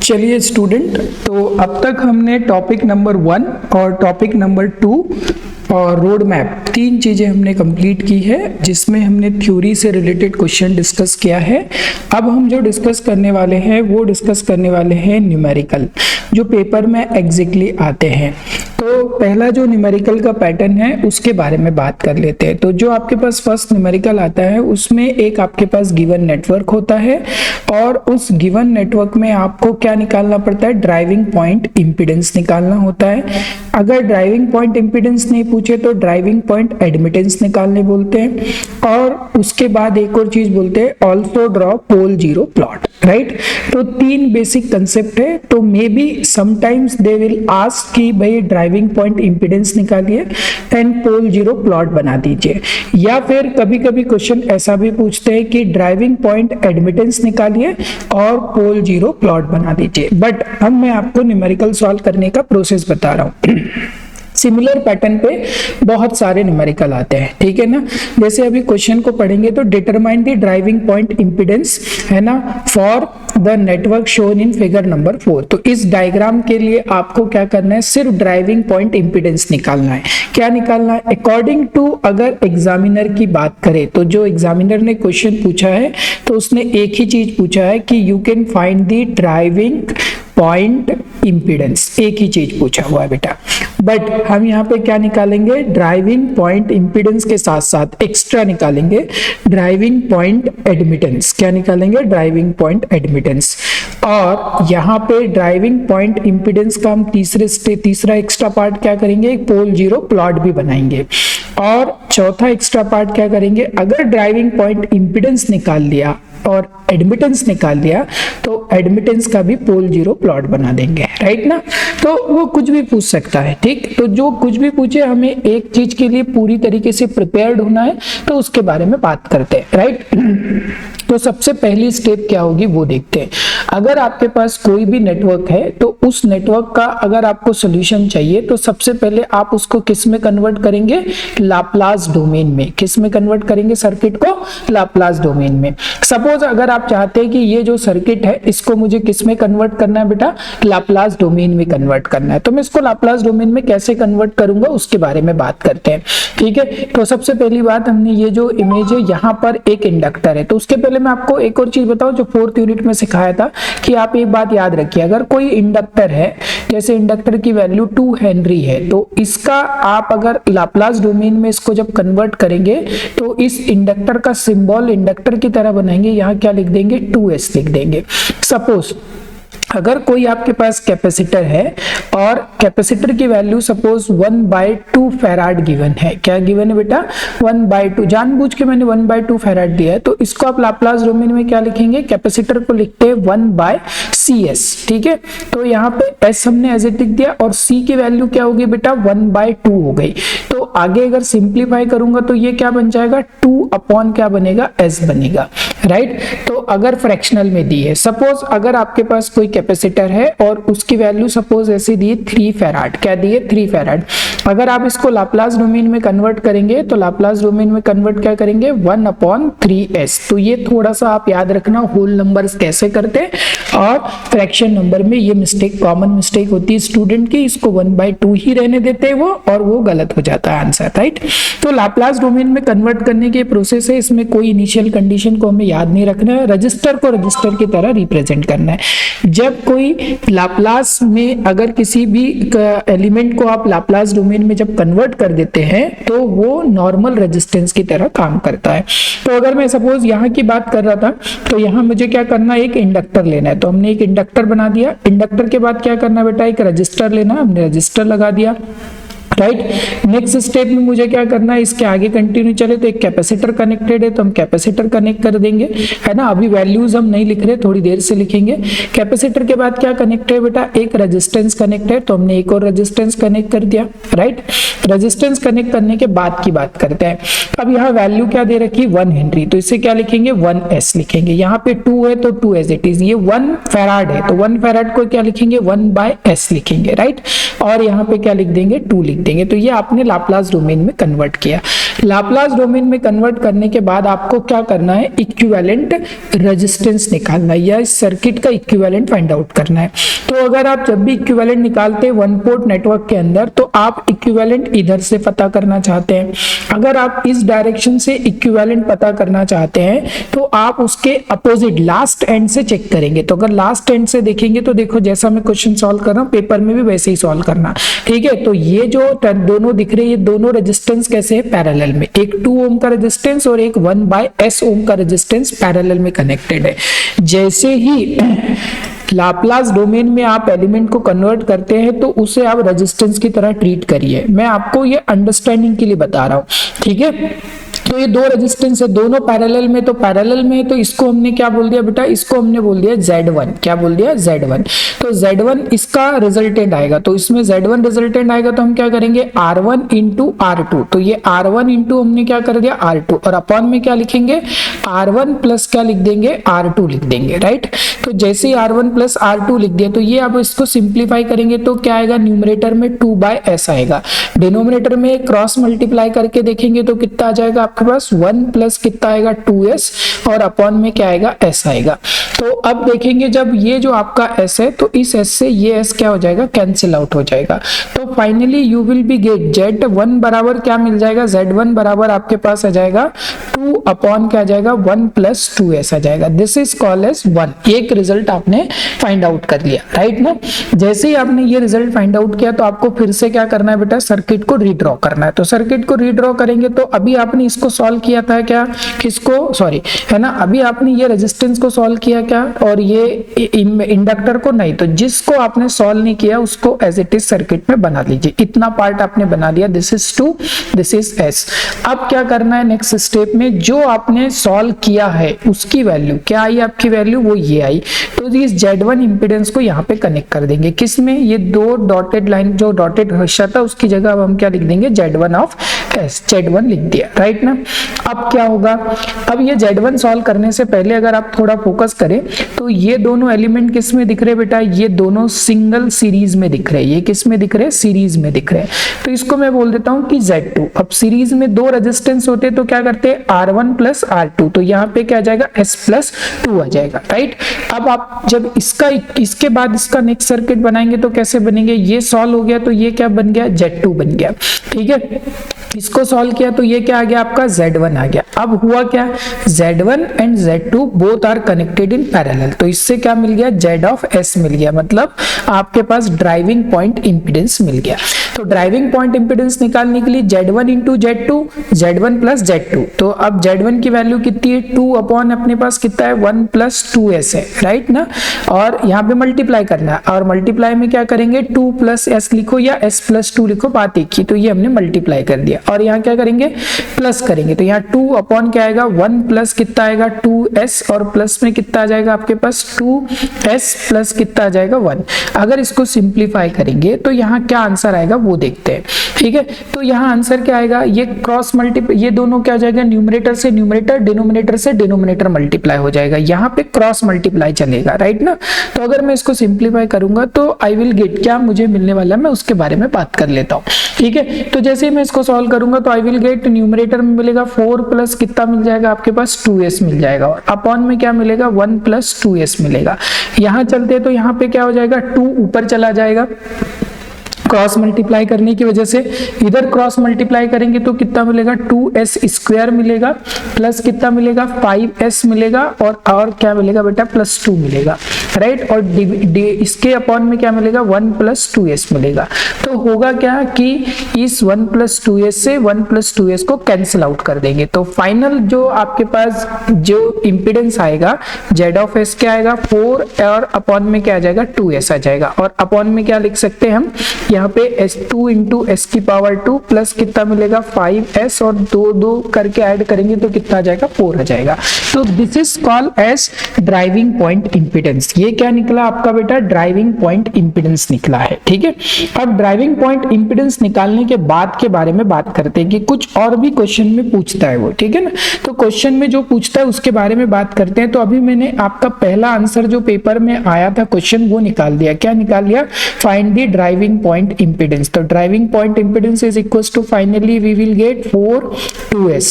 चलिए स्टूडेंट, तो अब तक हमने टॉपिक नंबर 1 और टॉपिक नंबर 2 और रोड मैप 3 चीज़ें हमने कंप्लीट की है, जिसमें हमने थ्योरी से रिलेटेड क्वेश्चन डिस्कस किया है। अब हम जो डिस्कस करने वाले हैं वो डिस्कस करने वाले हैं न्यूमेरिकल, जो पेपर में एग्जैक्टली आते हैं। तो पहला जो न्यूमेरिकल का पैटर्न है उसके बारे में बात कर लेते हैं। तो जो आपके पास फर्स्ट न्यूमेरिकल आता है उसमें एक आपके पास गिवन नेटवर्क होता है और उस गिवन नेटवर्क में आपको क्या निकालना पड़ता है, ड्राइविंग पॉइंट इंपीडेंस निकालना होता है। अगर ड्राइविंग पॉइंट इंपीडेंस नहीं पूछे तो ड्राइविंग पॉइंट एडमिटेंस निकालने बोलते हैं, और उसके बाद एक और चीज बोलते हैं also draw pole zero plot, right. तो 3 बेसिक कंसेप्ट है। तो maybe sometimes they will ask कि भाई ड्राइविंग पॉइंट इंपीडेंस निकालिए एंड पोल जीरो प्लॉट बना दीजिए, या फिर कभी कभी क्वेश्चन ऐसा भी पूछते हैं कि ड्राइविंग पॉइंट एडमिटेंस निकालिए और पोल जीरो प्लॉट बना दीजिए। बट अब मैं आपको न्यूमेरिकल सॉल्व करने का प्रोसेस बता रहा हूँ। सिमिलर पैटर्न पे बहुत सारे न्यूमेरिकल आते हैं, ठीक है ना। जैसे अभी क्वेश्चन को पढ़ेंगे तो determine the driving point impedance, है ना, for the network shown in figure number 4। तो इस डायग्राम के लिए आपको क्या करना है, सिर्फ ड्राइविंग पॉइंट इंपीडेंस निकालना है। क्या निकालना है, अकॉर्डिंग टू अगर एग्जामिनर की बात करें तो जो एग्जामिनर ने क्वेश्चन पूछा है तो उसने एक ही चीज पूछा है कि you can find the driving point impedance, एक ही चीज पूछा हुआ है बेटा। बट हम यहाँ पे क्या निकालेंगे, ड्राइविंग पॉइंट इंपीडेंस के साथ साथ एक्स्ट्रा निकालेंगे ड्राइविंग पॉइंट एडमिटेंस। क्या निकालेंगे, ड्राइविंग पॉइंट एडमिटेंस। और यहाँ पे ड्राइविंग पॉइंट इंपीडेंस का हम तीसरा एक्स्ट्रा पार्ट क्या करेंगे, एक पोल जीरो प्लॉट भी बनाएंगे। और चौथा एक्स्ट्रा पार्ट क्या करेंगे, अगर ड्राइविंग पॉइंट इंपीडेंस निकाल लिया और एडमिटेंस निकाल लिया तो एडमिटेंस का भी पोल जीरो प्लॉट बना देंगे, राइट ना। तो वो कुछ भी पूछ सकता है, ठीक। तो जो कुछ भी पूछे हमें एक चीज के लिए पूरी तरीके से प्रिपेयर्ड होना है, तो उसके बारे में बात करते हैं, राइट। तो सबसे पहली स्टेप क्या होगी वो देखते हैं। अगर आपके पास कोई भी नेटवर्क है तो उस नेटवर्क का अगर आपको सॉल्यूशन चाहिए तो सबसे पहले आप उसको किस में कन्वर्ट करेंगे, लाप्लास डोमेन में। किस में कन्वर्ट करेंगे सर्किट को, लाप्लास डोमेन में। सपोज अगर आप चाहते हैं कि ये जो सर्किट है इसको मुझे किस में कन्वर्ट करना है बेटा, लाप्लास डोमेन में कन्वर्ट करना है। तो मैं इसको लाप्लास डोमेन में कैसे कन्वर्ट करूंगा उसके बारे में बात करते हैं, ठीक है। तो सबसे पहली बात, हमने ये जो इमेज है यहाँ पर एक इंडक्टर है। तो उसके पहले मैं आपको एक और चीज बताऊं जो 4th यूनिट में सिखाया था कि आप एक बात याद रखिए, अगर कोई इंडक्टर है, जैसे इंडक्टर की वैल्यू 2 हेनरी है, तो इसका आप अगर लाप्लास डोमेन में इसको जब कन्वर्ट करेंगे तो इस इंडक्टर का सिंबल इंडक्टर की तरह बनाएंगे। यहाँ क्या लिख देंगे, 2s लिख देंगे। सपोज अगर कोई आपके पास कैपेसिटर है और कैपेसिटर की वैल्यू सपोज 1/2 फैराड गिवन है। क्या गिवन है बेटा, 1/2। जानबूझ के मैंने 1/2 फैराड दिया है, तो इसको आप लाप्लास डोमेन में क्या लिखेंगे, कैपेसिटर को लिखते हैं 1/CS, ठीक है। तो यहाँ पे S हमने एज इट लिख दिया और C की वैल्यू क्या होगी बेटा, 1/2 हो गई। तो आगे अगर सिंप्लीफाई करूंगा तो ये क्या बन जाएगा, 2 अपॉन क्या बनेगा, S बनेगा, राइट। तो अगर फ्रैक्शनल में दी है, सपोज अगर आपके पास कोई कैपेसिटर है और उसकी वैल्यू सपोज ऐसे दी 3 फैराड। क्या दी है, 3 फैराड। अगर आप इसको लाप्लास डोमेन में कन्वर्ट करेंगे तो लाप्लास डोमेन में कन्वर्ट क्या करेंगे, 1/3s। तो ये थोड़ा सा आप याद रखना, होल नंबर्स कैसे करते हैं और फ्रैक्शन नंबर में ये मिस्टेक, कॉमन मिस्टेक होती है स्टूडेंट की, इसको 1/2 ही रहने देते हैं वो, और वो गलत हो जाता है आंसर, राइट। तो लाप्लास डोमेन में कन्वर्ट करने के प्रोसेस है, इसमें कोई इनिशियल कंडीशन को हमें याद नहीं रखना है, रजिस्टर को रजिस्टर की तरह रिप्रेजेंट करना है। जब कोई लाप्लास में अगर किसी भी एलिमेंट को आप लाप्लास डोमेन में जब कन्वर्ट कर देते हैं तो वो नॉर्मल रेजिस्टेंस की तरह काम करता है। तो अगर मैं सपोज यहाँ की बात कर रहा था तो यहाँ मुझे क्या करना है, एक इंडक्टर लेना है। तो हमने एक इंडक्टर बना दिया। इंडक्टर के बाद क्या करना बेटा, एक रजिस्टर लेना, हमने रजिस्टर लगा दिया, राइट। नेक्स्ट स्टेप में मुझे क्या करना है, इसके आगे कंटिन्यू चले तो एक कैपेसिटर कनेक्टेड है तो हम कैपेसिटर कनेक्ट कर देंगे, है ना। अभी वैल्यूज हम नहीं लिख रहे, थोड़ी देर से लिखेंगे। कैपेसिटर के बाद क्या कनेक्ट है बेटा, एक रेजिस्टेंस कनेक्ट है, तो हमने एक और रेजिस्टेंस कनेक्ट कर दिया, राइट। रेजिस्टेंस कनेक्ट करने के बाद की बात करते हैं। अब यहाँ वैल्यू क्या दे रखी, 1 हेनरी, तो इसे क्या लिखेंगे, 1s लिखेंगे। यहाँ पे 2 है तो 2 एज इट इज। ये 1 फैराड है तो 1 फैराड को क्या लिखेंगे, 1/s लिखेंगे, राइट। और यहाँ पे क्या लिख देंगे, 2 लिख देंगे। तो ये आपने लाप्लास डोमेन में कन्वर्ट किया। लाप्लास डोमेन में कन्वर्ट करने के बाद आपको क्या करना है, इक्विवेलेंट रेजिस्टेंस निकालना है या इस सर्किट का इक्विवेलेंट फाइंड आउट करना है। तो अगर आप जब भी इक्विवेलेंट निकालते हैं वन पोर्ट नेटवर्क के अंदर, तो आप इक्विवेलेंट इधर से पता करना चाहते हैं। अगर आप इस डायरेक्शन से इक्विवेलेंट पता करना चाहते हैं तो आप उसके अपोजिट लास्ट एंड से चेक करेंगे। तो अगर लास्ट एंड से देखेंगे तो देखो जैसा मैं क्वेश्चन सॉल्व कर रहा हूं पेपर में भी वैसे ही सॉल्व करना, ठीक है। तो ये जो दोनों दिख रहे हैं, ये दोनों रेजिस्टेंस कैसे है, पैरेलल में। एक 2 ओम का रेजिस्टेंस और एक 1/s ओम का रेजिस्टेंस पैरेलल में कनेक्टेड है। जैसे ही लाप्लास डोमेन में आप एलिमेंट को कन्वर्ट करते हैं तो उसे आप रेजिस्टेंस की तरह ट्रीट करिए। मैं आपको ये अंडरस्टैंडिंग के लिए बता रहा हूं, ठीक है। तो ये दो रेजिस्टेंस है, दोनों पैरेलल में, तो पैरेलल में तो इसको हमने क्या बोल दिया बेटा, इसको हमने बोल दिया Z1। क्या बोल दिया, Z1। तो Z1 इसका रिजल्टेंट आएगा, तो इसमें Z1 रिजल्टेंट आएगा तो हम क्या करेंगे, R1 इंटू R2। तो ये R1 इंटू हमने क्या कर दिया R2, और अपॉन में क्या लिखेंगे R1 प्लस क्या लिख देंगे R2 लिख देंगे, राइट। तो जैसे ही R1 प्लस R2 लिख दिया तो ये अब इसको सिंप्लीफाई करेंगे तो क्या आएगा, न्यूमरेटर में 2/s आएगा, डिनोमिनेटर में क्रॉस मल्टीप्लाई करके देखेंगे तो कितना आ जाएगा आपके पास 1 प्लस कितना आएगा 2s, और अपॉन में क्या आएगा s आएगा। तो अब देखेंगे जब ये जो आपका s है तो इस s से ये s क्या हो जाएगा, कैंसिल आउट हो जाएगा। तो finally you will be get Z1 बराबर क्या मिल जाएगा, Z1 बराबर आपके पास आ जाएगा 2 अपॉन क्या आ जाएगा 1 प्लस 2s आ जाएगा। This is called as 1। एक रिजल्ट आपने फाइंड आउट कर लिया, राइट ना। जैसे ही आपने ये रिजल्ट फाइंड आउट किया तो आपको फिर से क्या करना है बेटा, सर्किट को रीड्रॉ करना है। तो सर्किट को रीड्रॉ करेंगे तो अभी आपने इसको सॉल्व किया था क्या, किसको, सॉरी है ना, अभी आपने ये रेजिस्टेंस को सॉल्व किया क्या, और ये इंडक्टर को नहीं। तो जिसको आपने सॉल्व नहीं किया उसको एज इट इज सर्किट में बना लीजिए। इतना पार्ट आपने बना लिया, this is 2, this is s। अब क्या करना है नेक्स्ट स्टेप में, जो आपने सॉल्व किया है उसकी वैल्यू क्या आई, आपकी वैल्यू वो ये आई। तो इस Z1 इंपीडेंस को यहाँ पे कनेक्ट कर देंगे, किसमें, ये दो डॉटेड लाइन जो डॉटेड हिस्सा था उसकी जगह अब हम क्या लिख देंगे, Z1 ऑफ s, Z1 लिख दिया, राइट ना। अब क्या होगा, अब ये Z1 सॉल्व करने से पहले अगर आप थोड़ा फोकस करें तो ये दोनों एलिमेंट किस में दिख रहे बेटा, ये दोनों सिंगल सीरीज में दिख रहे हैं। ये किस में दिख रहे हैं, सीरीज में दिख रहे हैं। तो इसको मैं बोल देता हूं कि Z2। अब सीरीज में दो रेजिस्टेंस होते तो क्या करते हैं, R1 प्लस R2। तो यहाँ पे क्या आ जाएगा, S प्लस 2 आ जाएगा, राइट। अब आप जब इसके बाद इसका नेक्स्ट सर्किट बनाएंगे तो कैसे बनेंगे, ये सॉल्व हो गया तो ये क्या बन गया, Z2 बन गया, ठीक है। इसको सॉल्व किया तो ये क्या आ गया आपका, Z1 आ गया। अब हुआ क्या, Z1 and Z2 both are connected in parallel. तो इससे क्या मिल गया, Z ऑफ S मिल गया, मतलब आपके पास ड्राइविंग पॉइंट इंपीडेंस मिल गया। तो ड्राइविंग पॉइंट इंपीडेंस निकालने के लिए Z1 into Z2, Z1 plus Z2। तो अब Z1 की वैल्यू कितनी है, 2 अपॉन अपने पास कितना है 1 प्लस 2s है, राइट ना। और यहाँ पे मल्टीप्लाई करना है, और मल्टीप्लाई में क्या करेंगे, 2 प्लस s लिखो या s प्लस 2 लिखो, बात एक ही। तो ये हमने मल्टीप्लाई कर दिया, और यहाँ क्या करेंगे, प्लस करेंगे। तो यहाँ 2 अपॉन क्या आएगा, 1 प्लस कितना आएगा 2s, और प्लस में कितना आ जाएगा आपके पास 2s प्लस कितना आ जाएगा 1। अगर इसको सिंप्लीफाई करेंगे तो यहाँ क्या आंसर आएगा वो देखते हैं, ठीक है। तो यहाँ आंसर क्या आएगा, ये क्रॉस मल्टीप्लाई, ये दोनों क्या हो जाएगा, न्यूमरेटर से न्यूमरेटर, डिनोमिनेटर से डिनोमिनेटर मल्टीप्लाई हो जाएगा। यहाँ पे क्रॉस मल्टीप्लाई चलेगा, राइट ना। तो अगर मैं इसको सिंप्लीफाई करूंगा तो आई विल गेट, क्या मुझे मिलने वाला है मैं उसके बारे में बात कर लेता हूँ, ठीक है। तो जैसे ही मैं इसको सॉल्व करूंगा तो आई विल गेट, न्यूमरेटर में मिलेगा 4 प्लस कितना मिल जाएगा आपके पास 2s मिल जाएगा, और अपॉन में क्या मिलेगा 1 प्लस 2s मिलेगा। यहाँ चलते हैं तो यहाँ पे क्या हो जाएगा, 2 ऊपर चला जाएगा क्रॉस मल्टीप्लाई करने की वजह से। इधर क्रॉस मल्टीप्लाई करेंगे तो कितना मिलेगा, 2s स्क्वायर मिलेगा, प्लस कितना मिलेगा 5s मिलेगा, और क्या मिलेगा बेटा, प्लस 2 मिलेगा, राइट। और इसके अपॉन में क्या मिलेगा, 1 प्लस 2s मिलेगा। तो होगा क्या कि इस 1 प्लस 2s से 1 प्लस 2s को कैंसिल आउट कर देंगे। तो फाइनल जो आपके पास जो इंपीडेंस आएगा Z ऑफ S क्या आएगा 4, और अपॉन में क्या आ जाएगा 2s आ जाएगा, और अपॉन में क्या लिख सकते हैं हम, यहाँ पे S2 इंटू S की पावर 2 प्लस कितना मिलेगा 5s, और 2 करके ऐड करेंगे तो कितना आ जाएगा 4 आ जाएगा। तो this is called as driving point impedance. ये क्या निकला आपका बेटा, ड्राइविंग पॉइंट इंपीडेंस निकला है, ठीक है। अब ड्राइविंग पॉइंट इंपीडेंस निकालने के बाद के बारे में बात करते हैं कि कुछ और भी क्वेश्चन में पूछता है वो, ठीक है ना। तो क्वेश्चन में जो पूछता है उसके बारे में बात करते हैं। तो अभी मैंने आपका पहला आंसर जो पेपर में आया था क्वेश्चन वो निकाल दिया। क्या निकाल लिया, find the driving point point impedance. तो driving point impedance is equal to finally we will get 4 2s,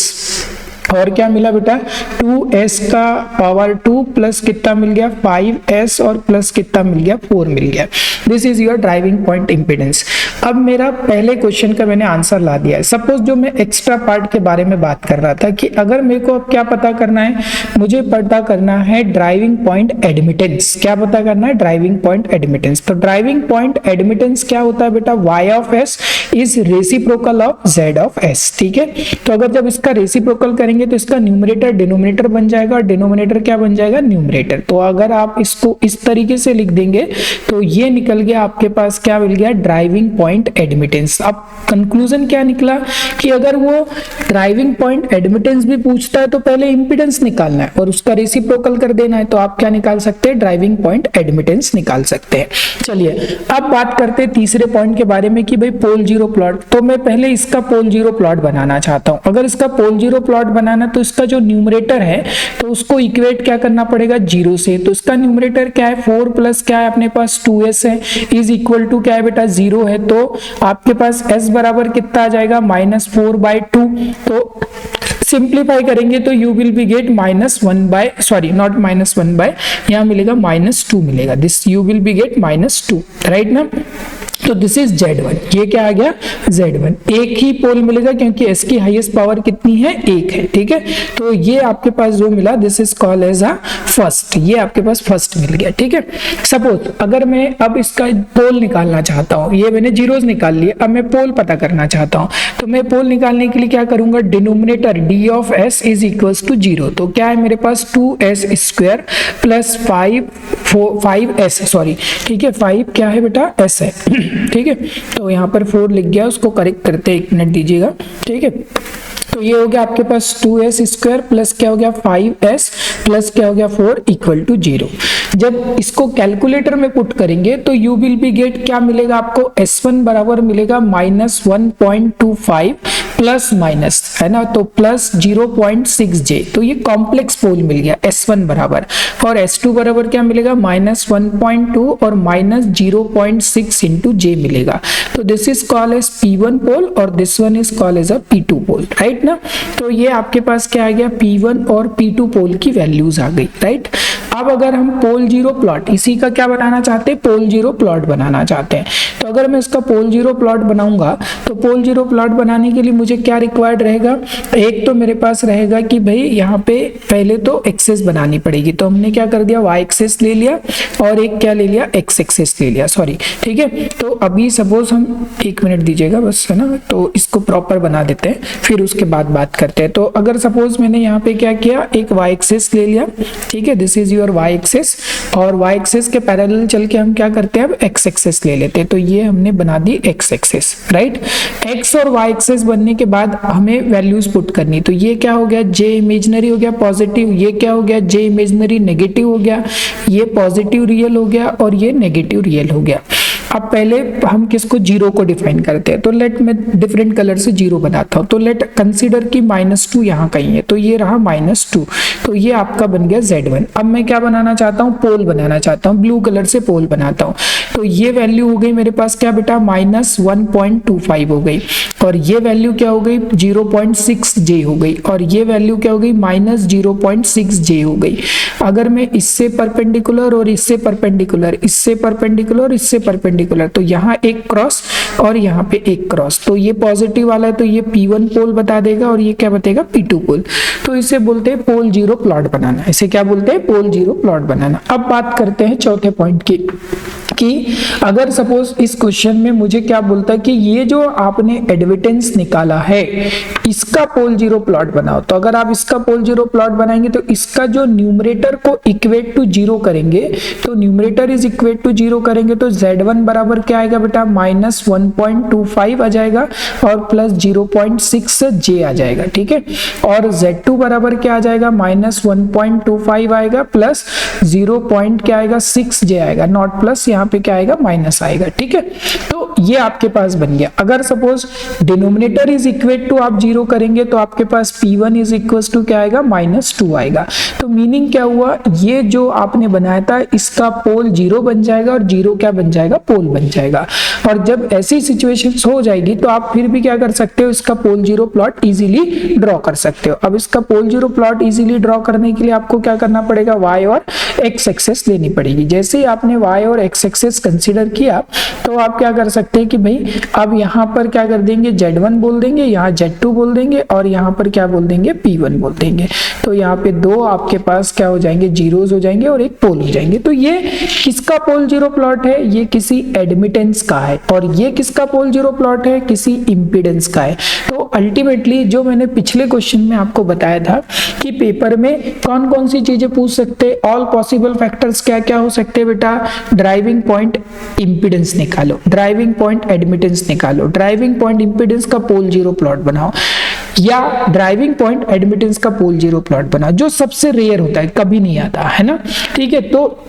और क्या मिला बेटा 2s का पावर 2 प्लस कितना मिल गया 5s और प्लस कितना मिल गया 4 मिल गया। This is your driving point impedance. अब मेरा पहले क्वेश्चन का मैंने आंसर ला दिया है। सपोज जो मैं एक्स्ट्रा पार्ट के बारे में बात कर रहा था कि अगर मेरे को अब क्या पता करना है, मुझे पता करना है ड्राइविंग पॉइंट एडमिटेंस। क्या पता करना है ड्राइविंग पॉइंट एडमिटेंस। तो ड्राइविंग पॉइंट एडमिटेंस क्या होता है बेटा, y of s is reciprocal of z of s। ठीक है, तो अगर जब इसका रेसिप्रोकल करेंगे तो इसका न्यूमरेटर डिनोमिनेटर बन जाएगा और डिनोमिनेटर क्या बन जाएगा न्यूमरेटर। तो अगर आप इसको इस तरीके से लिख देंगे तो ये निकल गया आपके पास, क्या मिल गया ड्राइविंग पॉइंट एडमिटेंस। अब कंक्लूजन क्या निकला कि अगर वो ड्राइविंग पॉइंट एडमिटेंस भी पूछता है तो पहले इंपीडेंस निकालना है और उसका रेसिप्रोकल कर देना है, तो आप क्या निकाल सकते हैं ड्राइविंग पॉइंट एडमिटेंस निकाल सकते हैं। चलिए अब बात करते हैं तीसरे पॉइंट के बारे में कि भाई पोल जीरो प्लॉट। तो मैं पहले इसका पोल जीरो प्लॉट बनाना चाहता हूं। अगर इसका पोल जीरो प्लॉट बनाना तो इसका जो न्यूमरेटर है तो उसको इक्वेट क्या करना पड़ेगा 0 से। तो इसका न्यूमरेटर क्या है 4 प्लस क्या है अपने पास 2s है इज इक्वल टू क्या है बेटा 0 है। तो आपके पास s बराबर कितना आ जाएगा -4/2। तो सिंप्लीफाई करेंगे तो यू विल बी गेट यहाँ मिलेगा -2 मिलेगा। This you will be get -2 right ना। तो दिस इज Z1, ये क्या आ गया Z1। एक ही पोल मिलेगा क्योंकि S की हाईएस्ट पावर कितनी है 1 है। ठीक है, तो ये आपके पास जो मिला this is called as a first, ये आपके पास फर्स्ट मिल गया। ठीक है, सपोज अगर मैं अब इसका पोल निकालना चाहता हूँ, ये मैंने जीरोस निकाल लिए, अब मैं पोल पता करना चाहता हूँ। तो मैं पोल निकालने के लिए क्या करूंगा, denominator d of s is equals to 0। तो क्या है मेरे पास 2s square plus 5s sorry, ठीक है 5 क्या है बेटा s है। ठीक है, तो यहाँ पर 4 लिख गया, उसको करेक्ट करते हैं, 1 मिनट दीजिएगा। ठीक है, तो ये हो गया आपके पास 2s स्क्वायर प्लस क्या हो गया 5s प्लस क्या हो गया 4 इक्वल टू 0। जब इसको कैलकुलेटर में पुट करेंगे तो यू विल बी गेट क्या मिलेगा आपको, s1 बराबर मिलेगा -1.25 प्लस माइनस है ना, तो प्लस 0.6j। तो ये कॉम्प्लेक्स पोल मिल गया s1 बराबर, और s2 बराबर क्या मिलेगा -1.2 और -0.6 इंटू j मिलेगा। तो this is called as p1 pole और this one is called as a p2 pole right ना। तो ये आपके पास क्या आ गया p1 और p2 पोल की वैल्यूज आ गई राइट। अब अगर हम पोल जीरो प्लॉट इसी का क्या बनाना चाहते हैं, पोल जीरो प्लॉट बनाना चाहते हैं। तो अगर मैं इसका पोल जीरो प्लॉट बनाऊंगा तो पोल जीरो प्लॉट बनाने के लिए मुझे क्या रिक्वायर्ड रहेगा, एक तो मेरे पास रहेगा कि भाई यहाँ पे पहले तो एक्सेस बनानी पड़ेगी। तो हमने क्या कर दिया, y एक्सेस ले लिया और एक क्या ले लिया, x एक्सेस ले लिया सॉरी। ठीक है, तो अभी सपोज हम 1 मिनट दीजिएगा बस है ना, तो इसको प्रॉपर बना देते हैं फिर उसके बाद बात करते हैं। तो अगर सपोज मैंने यहाँ पे क्या किया, एक y एक्सेस ले लिया। ठीक है, this is your y axis, और y एक्सेस के पैरेलल चल के हम क्या करते हैं, अब x एक्सेस ले लेते हैं। तो ये हमने बना दी x एक्सेस राइट। x और y एक्सेस बनने के बाद हमें वैल्यूज पुट करनी। तो ये क्या हो गया, j इमेजिनरी हो गया पॉजिटिव, ये क्या हो गया j इमेजिनरी नेगेटिव हो गया, ये पॉजिटिव रियल हो गया और ये नेगेटिव रियल हो गया। अब पहले हम किसको, जीरो को डिफाइन करते हैं। तो लेट मैं डिफरेंट कलर से जीरो बनाता हूं। तो लेट कंसीडर की -2 यहाँ कहीं है, तो ये रहा -2। तो ये आपका बन गया Z1। अब मैं क्या बनाना चाहता हूँ, पोल बनाना चाहता हूँ, ब्लू कलर से पोल बनाता हूँ। तो ये वैल्यू हो गई मेरे पास क्या बेटा, -1.25 हो गई, और ये वैल्यू क्या हो गई 0.6j हो गई, और ये वैल्यू क्या हो गई -0.6j हो गई। अगर मैं इससे परपेंडिकुलर और इससे परपेंडिकुलर, इससे परपेंडिकुलर और इससे परपेंडिकुलर, तो यहाँ एक क्रॉस और यहाँ पे एक क्रॉस, तो ये पॉजिटिव वाला है तो ये P1 पोल बता देगा और ये क्या बताएगा P2 पोल। तो इसे बोलते हैं पोल जीरो प्लॉट बनाना, इसे क्या बोलते हैं, पोल जीरो प्लॉट बनाना। अब बात करते हैं चौथे पॉइंट की, कि अगर सपोज इस क्वेश्चन में मुझे क्या बोलता है कि ये जो आपने एडमिटेंस निकाला है इसका पोल जीरो प्लॉट बनाओ। तो अगर आप इसका पोल जीरो प्लॉट बनाएंगे तो इसका जो न्यूमरेटर को इक्वेट टू 0 करेंगे, तो न्यूमरेटर इज इक्वेट टू 0 करेंगे तो Z1 बराबर क्या आएगा बेटा, -1.25 आ जाएगा और प्लस 0.6j आ जाएगा। ठीक है, और Z2 बराबर क्या आ जाएगा, -1.25 आएगा प्लस 0. क्या आएगा 6j आएगा, नॉट प्लस यहाँ यहाँ पे क्या आएगा, माइनस आएगा। ठीक है, तो ये आपके पास बन गया। अगर suppose denominator is equal to आप 0 करेंगे तो आपके पास P1 इज इक्वल टू क्या आएगा, -2 आएगा। तो मीनिंग क्या हुआ, ये जो आपने बनाया था इसका पोल 0 बन जाएगा और 0 क्या बन जाएगा, पोल बन जाएगा। और जब ऐसी सिचुएशंस हो जाएगी तो आप फिर भी क्या कर सकते हो, इसका पोल 0 प्लॉट इजीली ड्रॉ कर सकते हो। अब इसका पोल 0 प्लॉट इजीली ड्रॉ करने के लिए आपको क्या करना पड़ेगा, y और x एक्सेस लेनी पड़ेगी। जैसे ही आपने y और x एक्सेस कंसीडर किया तो आप क्या कर सकते हैं कि भाई अब यहाँ पर क्या कर देंगे, Z1 बोल देंगे, यहाँ Z2 बोल देंगे और यहाँ पर क्या बोल देंगे, P1 बोल देंगे। तो यहाँ पे दो आपके पास क्या हो जाएंगे, जीरोस हो जाएंगे और एक पोल हो जाएंगे। तो ये किसका पोल 0 प्लॉट है, ये किसी एडमिटेंस का है। और ये किसका पोल 0 प्लॉट है, किसी इंपीडेंस का है। तो अल्टीमेटली जो मैंने पिछले क्वेश्चन में आपको बताया था कि पेपर में कौन कौन सी चीजें पूछ सकते हैं, ऑल पॉसिबल फैक्टर्स क्या क्या हो सकते हैं बेटा, ड्राइविंग पॉइंट इंपीडेंस निकालो, ड्राइविंग पॉइंट एडमिटेंस निकालो, ड्राइविंग पॉइंट इंपीडेंस का पोल 0 प्लॉट बनाओ, या ड्राइविंग पॉइंट एडमिटेंस का पोल 0 प्लॉट बनाओ, जो सबसे रेयर होता है, कभी नहीं आता है ना। ठीक है, तो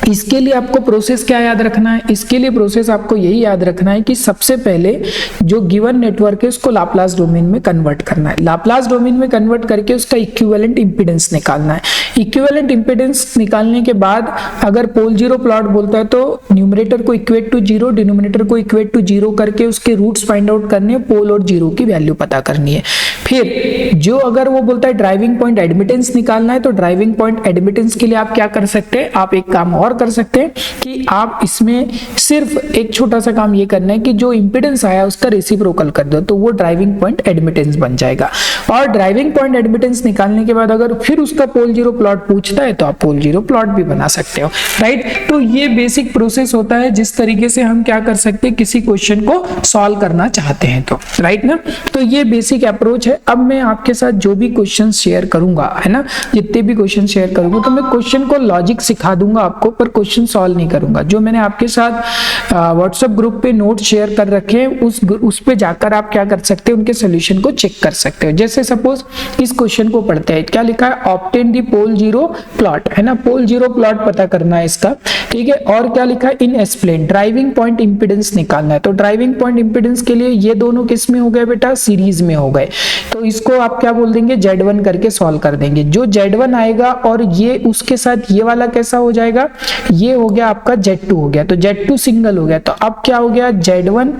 इसके लिए आपको प्रोसेस क्या याद रखना है, इसके लिए प्रोसेस आपको यही याद रखना है कि सबसे पहले जो गिवन नेटवर्क है उसको लाप्लास डोमेन में कन्वर्ट करना है। लाप्लास डोमेन में कन्वर्ट करके उसका इक्विवेलेंट इंपीडेंस निकालना है। इक्विवेलेंट इंपीडेंस निकालने के बाद अगर पोल 0 प्लॉट बोलता है तो न्यूमरेटर को इक्वेट टू 0, डिनोमिनेटर को इक्वेट टू 0 करके उसके रूट्स फाइंड आउट करने हैं, पोल और 0 की वैल्यू पता करनी है। फिर जो अगर वो बोलता है ड्राइविंग पॉइंट एडमिटेंस निकालना है तो ड्राइविंग पॉइंट एडमिटेंस के लिए आप क्या कर सकते हैं, आप एक काम और कर सकते हैं कि आप इसमें सिर्फ एक छोटा सा काम ये करना है कि जो इंपीडेंस आया उसका रेसिप्रोकल कर दो, तो वो ड्राइविंग पॉइंट एडमिटेंस बन जाएगा। और ड्राइविंग पॉइंट एडमिटेंस निकालने के बाद अगर फिर उसका पोल 0 प्लॉट पूछता है तो आप पोल 0 प्लॉट भी बना सकते हो, राइट। तो ये बेसिक प्रोसेस होता है जिस तरीके से हम क्या कर सकते हैं, किसी क्वेश्चन को सॉल्व करना चाहते हैं तो, राइट ना। तो ये बेसिक अप्रोच है। अब मैं आपके साथ जो भी क्वेश्चन शेयर करूंगा, है ना, जितने भी क्वेश्चन शेयर करूंगा तो मैं क्वेश्चन को लॉजिक सिखा दूंगा आपको, पर क्वेश्चन सॉल्व नहीं करूंगा। जो मैंने आपके साथ व्हाट्सएप ग्रुप पे नोट शेयर कर रखे हैं उस पे जाकर आप क्या कर सकते हैं, उनके सोल्यूशन को चेक कर सकते हो। जैसे सपोज इस क्वेश्चन को पढ़ते हैं, क्या लिखा है, ऑब्टेन द पोल 0 प्लॉट, है ना, पोल 0 प्लॉट पता करना है इसका, ठीक है। और क्या लिखा है, in explain driving point impedance निकालना है। तो ड्राइविंग पॉइंट इंपीडेंस के लिए ये दोनों किस में हो गए बेटा, सीरीज में हो गए। तो इसको आप क्या बोल देंगे, Z1 करके सॉल्व कर देंगे। जो Z1 आएगा और ये उसके साथ ये वाला कैसा हो जाएगा, ये हो गया आपका Z2 हो गया, तो Z2 सिंगल हो गया। तो अब क्या हो गया, Z1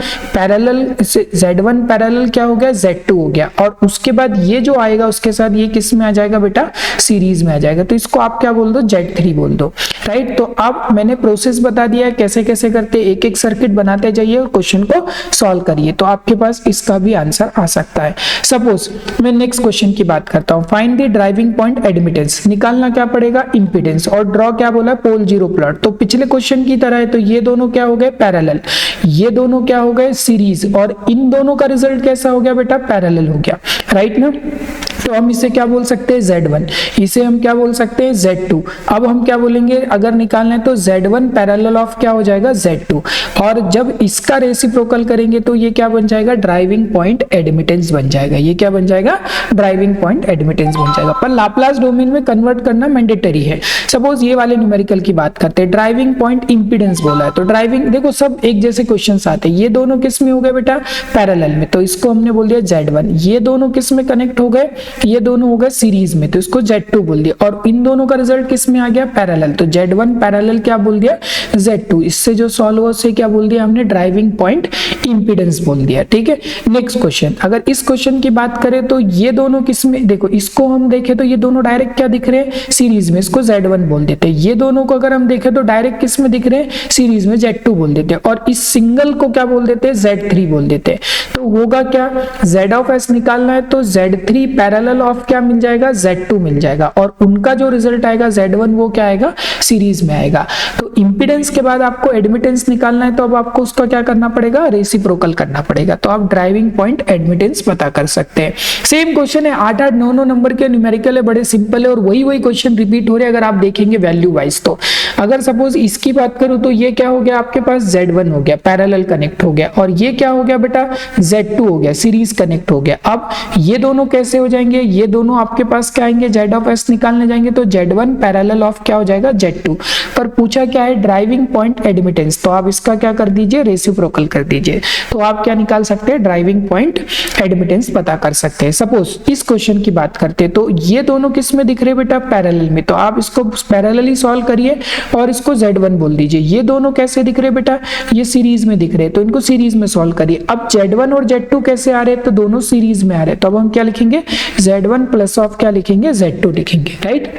पैरेलल क्या हो गया, Z2 हो गया। और उसके बाद ये जो आएगा उसके साथ ये किस में आ जाएगा बेटा, सीरीज में आ जाएगा। तो इसको आप क्या बोल दो, Z3 बोल दो, राइट। तो अब मैंने प्रोसेस बता दिया है कैसे कैसे करते, एक एक सर्किट बनाते जाइए और क्वेश्चन को सॉल्व करिए, तो आपके पास इसका भी आंसर आ सकता है। सपोज मैं नेक्स्ट क्वेश्चन की बात करता हूं, find the driving point admittance, निकालना क्या पड़ेगा, इंपीडेंस, और ड्रॉ क्या बोला, पोल 0 प्लॉट। तो पिछले क्वेश्चन की तरह है, तो ये दोनों क्या हो गए, पैरेलल, ये दोनों क्या हो गए, सीरीज, और इन दोनों का रिजल्ट कैसा हो गया बेटा, पैरेलल हो गया, राइट ना। तो हम इसे क्या बोल सकते हैं, Z1, इसे हम क्या बोल सकते हैं, Z2। अब हम क्या बोलेंगे, अगर निकालना है तो Z1 पैरेलल ऑफ क्या हो जाएगा, Z2। और जब इसका रेसिप्रोकल करेंगे तो ये क्या बन जाएगा, ड्राइविंग पॉइंट एडमिटेंस बन जाएगा। ये क्या बन जाएगा, ड्राइविंग पॉइंट एडमिटेंस बन जाएगा। पर लाप्लास डोमेन में कन्वर्ट करना मैंडेटरी है। सपोज ये वाले न्यूमेरिकल की बात करते हैं, ड्राइविंग पॉइंट इंपीडेंस बोला है, तो ड्राइविंग, देखो सब एक जैसे क्वेश्चंस आते हैं। ये दोनों किस में हो गए बेटा, पैरेलल में, तो इसको हमने बोल दिया Z1। ये दोनों किस में कनेक्ट हो गए, ये दोनों हो गए सीरीज में, तो इसको Z2 बोल दिया। और इन दोनों का रिजल्ट किस में आ गया, पैरेलल, तो Z1 पैरेलल क्या बोल दिया, Z2। इससे जो सॉल्व हुआ उससे क्या बोल दिया हमने, ड्राइविंग पॉइंट इंपीडेंस बोल दिया, ठीक है। नेक्स्ट क्वेश्चन, अगर इस क्वेश्चन की बात करें तो ये दोनों किस में, देखो इसको हम देखें तो ये दोनों डायरेक्ट क्या दिख रहे हैं, सीरीज में, इसको Z1 बोल देते हैं। ये दोनों को अगर हम देखें तो डायरेक्ट किस में दिख रहे हैं, सीरीज में, Z2 बोल देते हैं। और इस सिंगल को क्या बोल देते हैं, Z3 बोल देते हैं। तो होगा क्या, Z ऑफ S निकालना है तो Z3 पैरेलल ऑफ क्या मिल जाएगा, Z2 मिल जाएगा। और उनका जो रिजल्ट आएगा Z1 वो क्या आएगा, सीरीज में आएगा। तो इंपीडेंस के बाद आपको एडमिटेंस निकालना है तो अब आपको उसका क्या करना पड़ेगा, रेसिप्रोकल करना पड़ेगा। तो आप ड्राइविंग पॉइंट एडमिटेंस पता कर सकते हैं। सेम क्वेश्चन है, 8-8, 9-9 नंबर के न्यूमेरिकल है, बड़े सिंपल है और वही क्वेश्चन रिपीट हो रहे हैं अगर आप देखेंगे वैल्यू वाइज। तो अगर सपोज इसकी बात करूं तो ये क्या हो गया आपके पास, पास Z1 हो गया, पैरेलल कनेक्ट हो गया, और ये क्या हो गया बेटा, Z2 हो गया, सीरीज कनेक्ट हो गया। अब ये दोनों कैसे हो जाएंगे, ये दोनों आपके पास क्या आएंगे, Z ऑफ S निकालने जाएंगे तो Z1 पैरेलल ऑफ क्या हो जाएगा, Z2। पर पूछा क्या है, ड्राइविंग पॉइंट एडमिटेंस, तो आप इसका क्या कर दीजिए, रेसिप्रोकल कर दीजिए। तो आप क्या निकाल सकते हैं, ड्राइविंग पॉइंट एडमिटेंस पता कर सकते हैं। सपोज इस क्वेश्चन की बात करते हैं तो ये दोनों किस में दिख रहे हैं बेटा, पैरेलल में, तो आप इसको पैरेलली सॉल्व करिए और इसको Z1 बोल दीजिए। ये दोनों कैसे दिख रहे हैं बेटा, ये सीरीज में दिख रहे हैं, तो इनको सीरीज में सॉल्व करिए। अब Z1 और Z2 कैसे आ रहे हैं, तो दोनों सीरीज में आ रहे हैं, तो अब हम क्या लिखेंगे, Z1 प्लस ऑफ क्या लिखेंगे, Z2 लिखेंगे, राइट।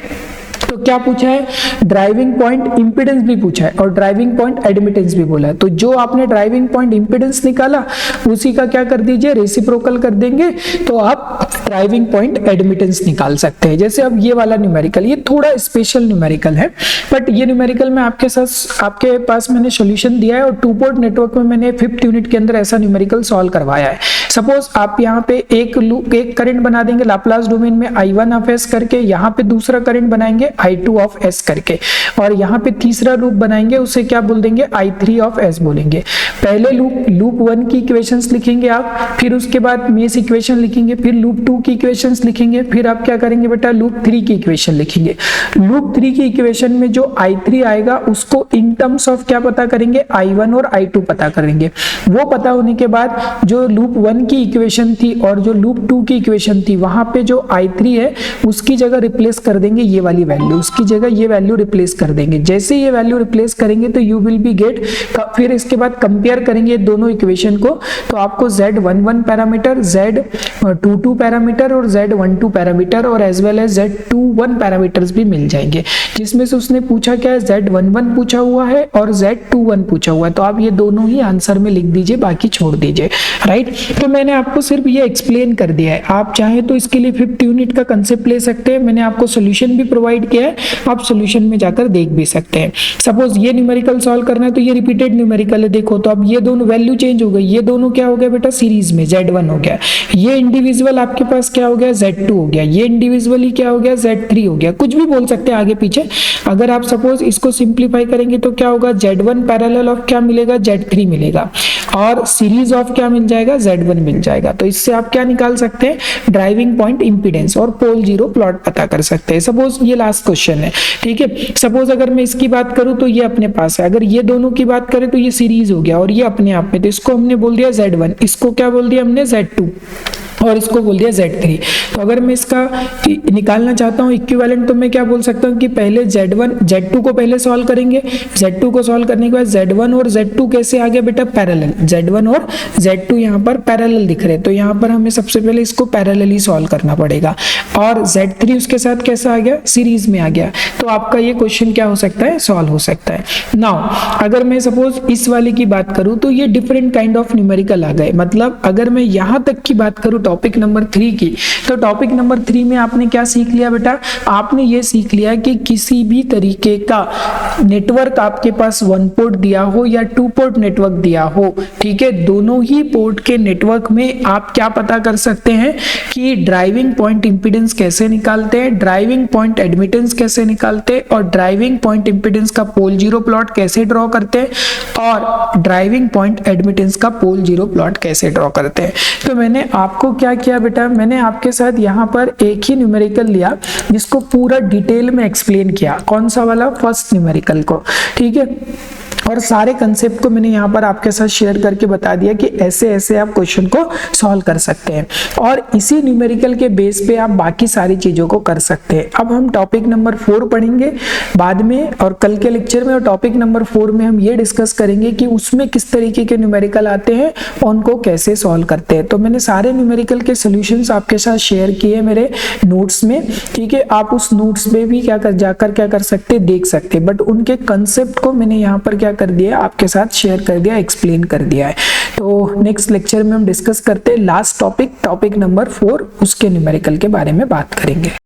तो क्या पूछा है, ड्राइविंग पॉइंट इंपीडेंस भी पूछा है और ड्राइविंग पॉइंट एडमिटेंस भी बोला है। तो जो आपने ड्राइविंग पॉइंट इंपीडेंस निकाला उसी का क्या कर दीजिए, रेसिप्रोकल कर देंगे, तो आप ड्राइविंग पॉइंट एडमिटेंस निकाल सकते हैं। जैसे अब ये वाला न्यूमेरिकल, ये थोड़ा स्पेशल न्यूमेरिकल है, बट ये न्यूमेरिकल में आपके पास मैंने सॉल्यूशन दिया है और 2 पोर्ट नेटवर्क में मैंने 5th यूनिट के अंदर ऐसा न्यूमेरिकल सॉल्व करवाया है। सपोज आप यहाँ पे एक करंट बना देंगे लाप्लास डोमेन में I1 ऑफ S करके, यहाँ पे दूसरा करंट बनाएंगे I2 ऑफ S करके, और यहाँ पे तीसरा लूप बनाएंगे, उसे क्या बोल देंगे, I3 ऑफ S बोलेंगे। पहले लूप 1 की इक्वेशंस लिखेंगे आप, फिर उसके बाद मेश इक्वेशन लिखेंगे, फिर लूप 2 की इक्वेशंस लिखेंगे, फिर आप क्या करेंगे बेटा, लूप 3 की इक्वेशन लिखेंगे। लूप 3 की इक्वेशन में जो I3 आएगा उसको इन टर्म्स ऑफ क्या पता करेंगे, I1 और I2 पता करेंगे। वो पता होने के बाद जो लूप 1 की इक्वेशन थी और जो लूप 2 की इक्वेशन थी, वहां पे जो I3 है उसकी जगह रिप्लेस कर देंगे ये वाली वैल्यू, उसकी जगह ये वैल्यू रिप्लेस कर देंगे। जैसे ये वैल्यू रिप्लेस करेंगे तो यू विल बी गेट, फिर इसके बाद कंपेयर करेंगे दोनों इक्वेशन को, तो आपको Z11 पैरामीटर, Z22 पैरामीटर और Z12 पैरामीटर और as well as Z21 parameters भी मिल जाएंगे, जिसमें से उसने पूछा क्या है, Z11 पूछा हुआ है और Z21 पूछा हुआ है। तो आप ये दोनों ही आंसर में लिख दीजिए, बाकी छोड़ दीजिए, राइट। तो मैंने आपको सिर्फ ये एक्सप्लेन कर दिया है, आप चाहे तो इसके लिए 5th यूनिट का कंसेप्ट ले सकते हैं, मैंने आपको सोल्यूशन भी प्रोवाइड किया है, आप सोल्यूशन में जाकर देख भी सकते हैं। सपोज ये न्यूमेरिकल सॉल्व करना है तो ये रिपीटेड न्यूमेरिकल है, देखो तो अब ये दोनों वैल्यू चेंज हो गई, ये दोनों क्या हो गया बेटा, सीरीज में Z1 हो गया, ये इंडिविजुअल आपके पास क्या हो गया, Z2 हो गया, ये इंडिविजुअली क्या हो गया, Z3 हो गया, कुछ भी बोल सकते हैं आगे पीछे। अगर आप सपोज इसको सिंप्लीफाई करेंगे तो क्या होगा, Z1 पैरेलल ऑफ क्या मिलेगा, Z3 मिलेगा, और सीरीज ऑफ क्या मिल जाएगा, Z1 मिल जाएगा। तो इससे आप क्या निकाल सकते हैं, ड्राइविंग पॉइंट इंपीडेंस और पोल जीरो प्लॉट पता कर सकते हैं। सपोज ये लास्ट क्वेश्चन है, ठीक है। सपोज अगर मैं इसकी बात करूं तो ये अपने पास है, अगर ये दोनों की बात करें तो ये सीरीज हो गया और ये अपने आप में, तो इसको हमने बोल दिया Z1, इसको क्या बोल दिया हमने, Z2, और इसको बोल दिया Z3। तो अगर मैं इसका निकालना चाहता हूँ इक्विवेलेंट, तो मैं क्या बोल सकता हूँ कि पहले Z2 को पहले सॉल्व करेंगे, Z2 को सॉल्व करने के बाद Z1 और Z2 कैसे आ गया बेटा, पैरेलल, Z1 और Z2 यहाँ पर पैरेलल दिख रहे हैं, तो यहाँ पर हमें सबसे पहले इसको पैरेलली सॉल्व करना पड़ेगा, और Z3 उसके साथ कैसा आ गया, सीरीज में आ गया। तो आपका ये क्वेश्चन क्या हो सकता है, सॉल्व हो सकता है। नाउ अगर मैं सपोज इस वाले की बात करूँ तो ये डिफरेंट काइंड ऑफ न्यूमेरिकल आ गए, मतलब अगर मैं यहाँ तक की बात करूँ टॉपिक नंबर 3 की, तो टॉपिक नंबर 3 में आपने क्या सीख लिया बेटा, आपने ये सीख लिया कि किसी भी तरीके का नेटवर्क आपके पास 1 पोर्ट दिया हो या 2 पोर्ट नेटवर्क दिया हो, ठीक है, दोनों ही पोर्ट के नेटवर्क में आप क्या पता कर सकते हैं कि ड्राइविंग पॉइंट इंपीडेंस कैसे निकालते हैं, ड्राइविंग पॉइंट एडमिटेंस कैसे निकालते हैं, और ड्राइविंग पॉइंट इंपीडेंस का पोल जीरो प्लॉट कैसे ड्रॉ करते हैं, और ड्राइविंग पॉइंट एडमिटेंस का पोल जीरो प्लॉट कैसे ड्रॉ करते हैं। तो मैंने आपको क्या किया बेटा, मैंने आपके साथ यहाँ पर एक ही न्यूमेरिकल लिया जिसको पूरा डिटेल में एक्सप्लेन किया, कौन सा वाला, फर्स्ट न्यूमेरिकल को, ठीक है, और सारे कंसेप्ट को मैंने यहाँ पर आपके साथ शेयर करके बता दिया कि ऐसे ऐसे आप क्वेश्चन को सॉल्व कर सकते हैं, और इसी न्यूमेरिकल के बेस पे आप बाकी सारी चीजों को कर सकते हैं। अब हम टॉपिक नंबर 4 पढ़ेंगे बाद में, और कल के लेक्चर में, और टॉपिक नंबर 4 में हम ये डिस्कस करेंगे कि उसमें किस तरीके के न्यूमेरिकल आते हैं और उनको कैसे सॉल्व करते हैं। तो मैंने सारे न्यूमेरिकल के सोल्यूशंस आपके साथ शेयर किए मेरे नोट्स में, ठीक है, आप उस नोट्स में भी जाकर क्या कर सकते, देख सकते, बट उनके कंसेप्ट को मैंने यहाँ पर क्या कर दिया, आपके साथ शेयर कर दिया, एक्सप्लेन कर दिया है। तो नेक्स्ट लेक्चर में हम डिस्कस करते हैं लास्ट टॉपिक नंबर 4, उसके न्यूमेरिकल के बारे में बात करेंगे।